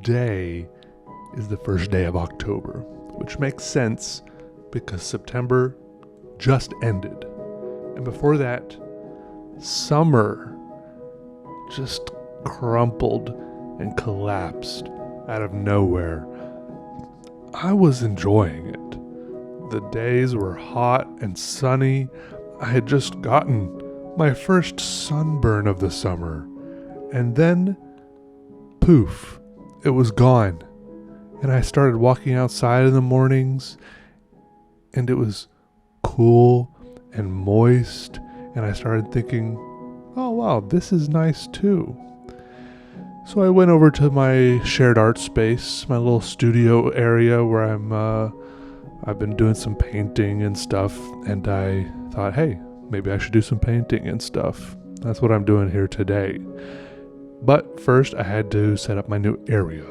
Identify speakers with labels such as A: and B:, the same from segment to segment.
A: today is the first day of October, which makes sense because September just ended. And before that, summer just crumpled and collapsed out of nowhere. I was enjoying it. The days were hot and sunny. I had just gotten my first sunburn of the summer. And then, poof, it was gone. And I started walking outside in the mornings, and it was cool and moist. And I started thinking, oh wow, this is nice too. So I went over to my shared art space, my little studio area where I've been doing some painting and stuff, and I thought, hey, maybe I should do some painting and stuff. That's what I'm doing here today. But first I had to set up my new area.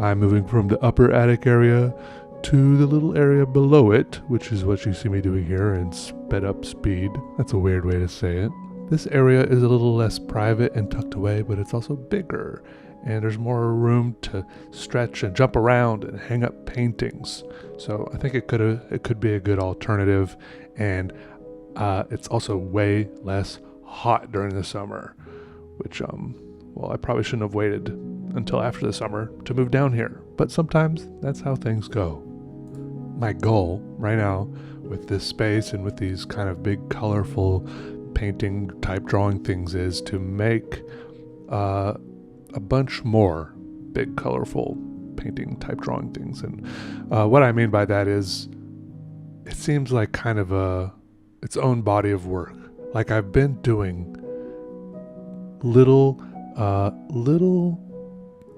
A: I'm moving from the upper attic area to the little area below it, which is what you see me doing here in sped up speed. That's a weird way to say it. This area is a little less private and tucked away, but it's also bigger, and there's more room to stretch and jump around and hang up paintings. So I think it could be a good alternative, and it's also way less hot during the summer, which I probably shouldn't have waited until after the summer to move down here, but sometimes that's how things go. My goal right now with this space and with these kind of big colorful painting type drawing things is to make a bunch more big colorful painting type drawing things. And what I mean by that is it seems like kind of its own body of work. Like I've been doing little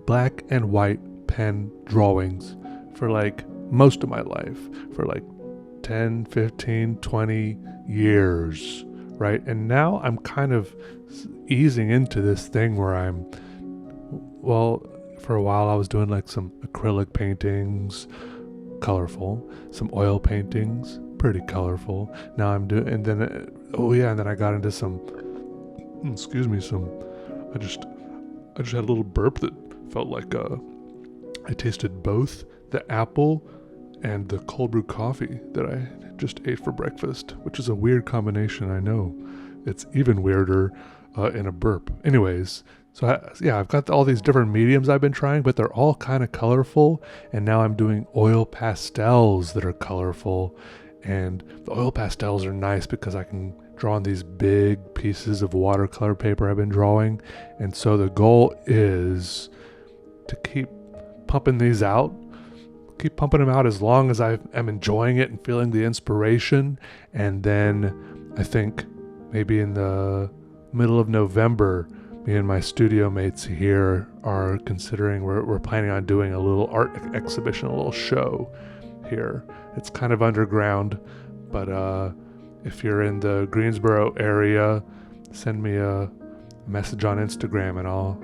A: black and white pen drawings for like most of my life, for like 10, 15, 20 years. Right? And now I'm kind of easing into this thing where for a while I was doing like some acrylic paintings, colorful, some oil paintings, pretty colorful. Now I'm doing, and then I got into I just had a little burp that felt like I tasted both the apple and the cold brew coffee that I just ate for breakfast, which is a weird combination. I know it's even weirder in a burp. Anyways, so I've got all these different mediums I've been trying, but they're all kind of colorful. And now I'm doing oil pastels that are colorful, and the oil pastels are nice because I can draw on these big pieces of watercolor paper I've been drawing. And so the goal is to keep pumping these out. Keep pumping them out as long as I am enjoying it and feeling the inspiration. And then I think maybe in the middle of November, me and my studio mates here are considering, we're planning on doing a little art exhibition, a little show here. It's kind of underground, but if you're in the Greensboro area, send me a message on Instagram and I'll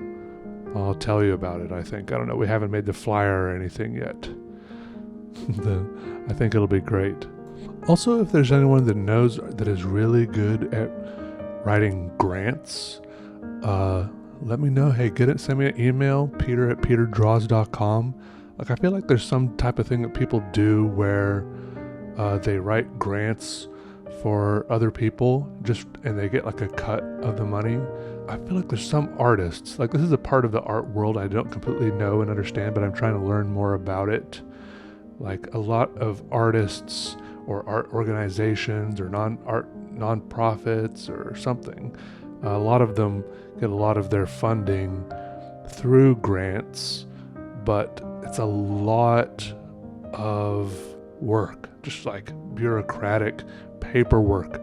A: tell you about it. I don't know, we haven't made the flyer or anything yet. I think it'll be great. Also, if there's anyone that is really good at writing grants, let me know. Hey, send me an email, peter@peterdraws.com. Like, I feel like there's some type of thing that people do where they write grants for other people and they get like a cut of the money. I feel like there's some artists, like this is a part of the art world I don't completely know and understand, but I'm trying to learn more about it. Like a lot of artists or art organizations or nonprofits or something, a lot of them get a lot of their funding through grants, but it's a lot of work, just like bureaucratic paperwork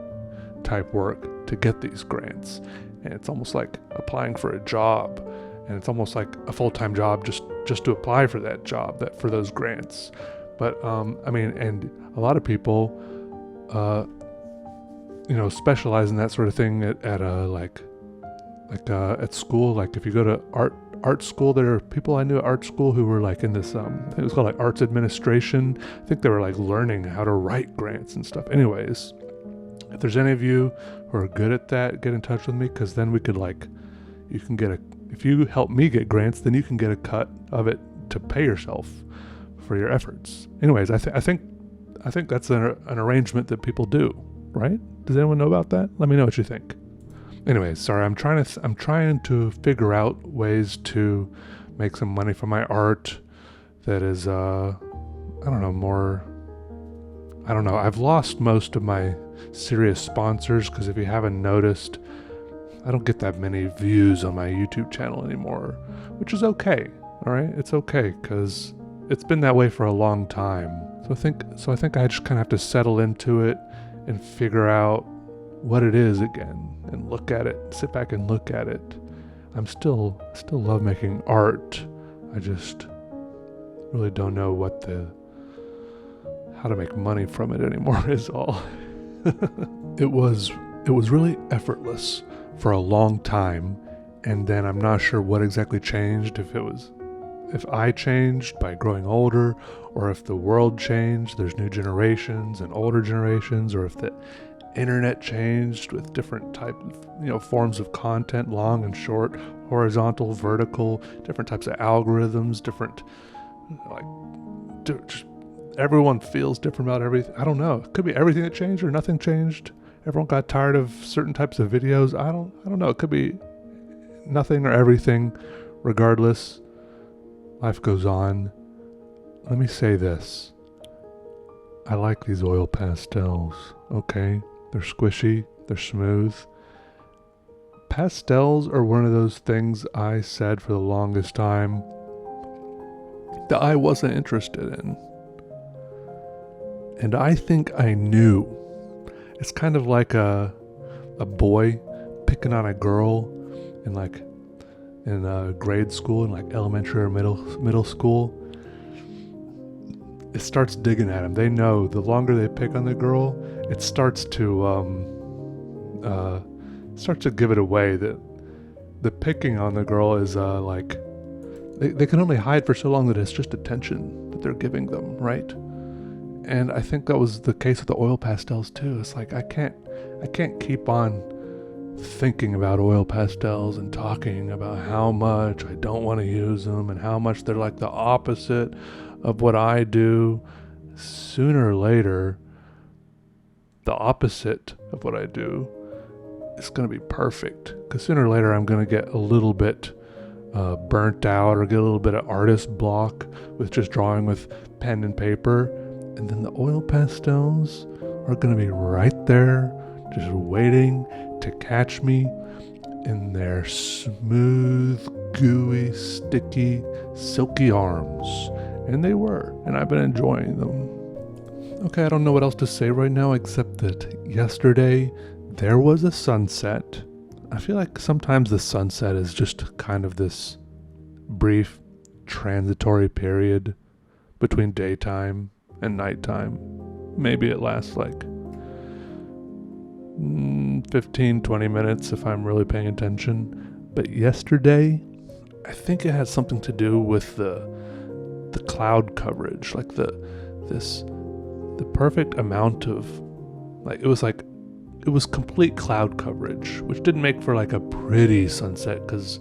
A: type work to get these grants. And it's almost like applying for a job, and it's almost like a full-time job just to apply for that job, for those grants. But and a lot of people specialize in that sort of thing at school. Like if you go to art school, there are people I knew at art school who were like in this it was called like arts administration. I think they were like learning how to write grants and stuff. Anyways, if there's any of you who are good at that, get in touch with me, because then we could you can get if you help me get grants, then you can get a cut of it to pay yourself for your efforts. Anyways, I think that's an arrangement that people do, right? Does anyone know about that? Let me know what you think. Anyways, sorry, I'm trying to figure out ways to make some money from my art that is I've lost most of my serious sponsors, because if you haven't noticed, I don't get that many views on my YouTube channel anymore, which is okay. All right, it's okay, because it's been that way for a long time. So I think I just kind of have to settle into it and figure out what it is again, and look at it, sit back and look at it. I'm still love making art. I just really don't know how to make money from it anymore is all. It was really effortless for a long time, and then I'm not sure what exactly changed, if I changed by growing older, or if the world changed, there's new generations and older generations, or if the internet changed with different forms of content, long and short, horizontal, vertical, different types of algorithms, just everyone feels different about everything. I don't know. It could be everything that changed or nothing changed. Everyone got tired of certain types of videos. I don't know. It could be nothing or everything. Regardless, life goes on. Let me say this. I like these oil pastels, okay? They're squishy, they're smooth. Pastels are one of those things I said for the longest time that I wasn't interested in. And I think I knew. It's kind of like a boy picking on a girl in grade school, in like elementary or middle school. It starts digging at him. They know the longer they pick on the girl, it starts to give it away that the picking on the girl is they can only hide for so long that it's just attention that they're giving them, right? And I think that was the case with the oil pastels too. It's like I can't keep on thinking about oil pastels and talking about how much I don't want to use them and how much they're like the opposite of what I do. Sooner or later, the opposite of what I do is going to be perfect, because sooner or later I'm going to get a little bit burnt out, or get a little bit of artist block with just drawing with pen and paper. And then the oil pastels are going to be right there, just waiting to catch me in their smooth, gooey, sticky, silky arms. And they were, and I've been enjoying them. Okay, I don't know what else to say right now, except that yesterday there was a sunset. I feel like sometimes the sunset is just kind of this brief, transitory period between daytime and nighttime. Maybe it lasts like 15-20 minutes if I'm really paying attention. But yesterday, I think it had something to do with the cloud coverage, like the perfect amount of it was complete cloud coverage, which didn't make for like a pretty sunset, because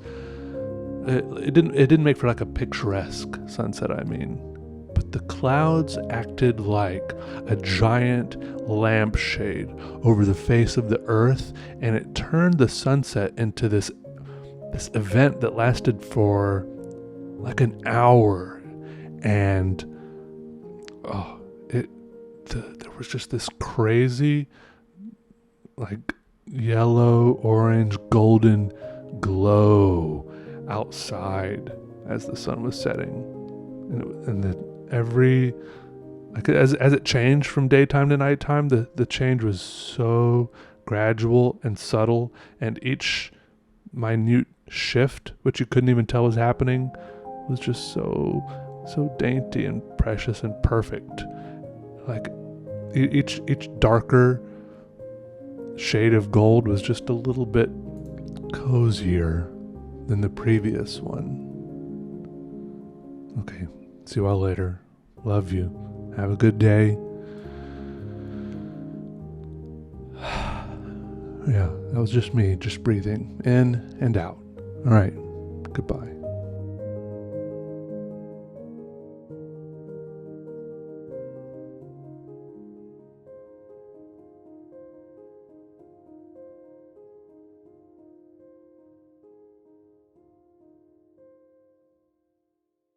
A: it didn't make for like a picturesque sunset, I mean. But the clouds acted like a giant lampshade over the face of the earth, and it turned the sunset into this event that lasted for like an hour. And there was just this crazy like yellow, orange, golden glow outside as the sun was setting, as it changed from daytime to nighttime, the change was so gradual and subtle, and each minute shift, which you couldn't even tell was happening, was just so dainty and precious and perfect. Like each darker shade of gold was just a little bit cozier than the previous one. Okay, see you all later. Love you. Have a good day. Yeah, that was just me, just breathing in and out. All right, Goodbye.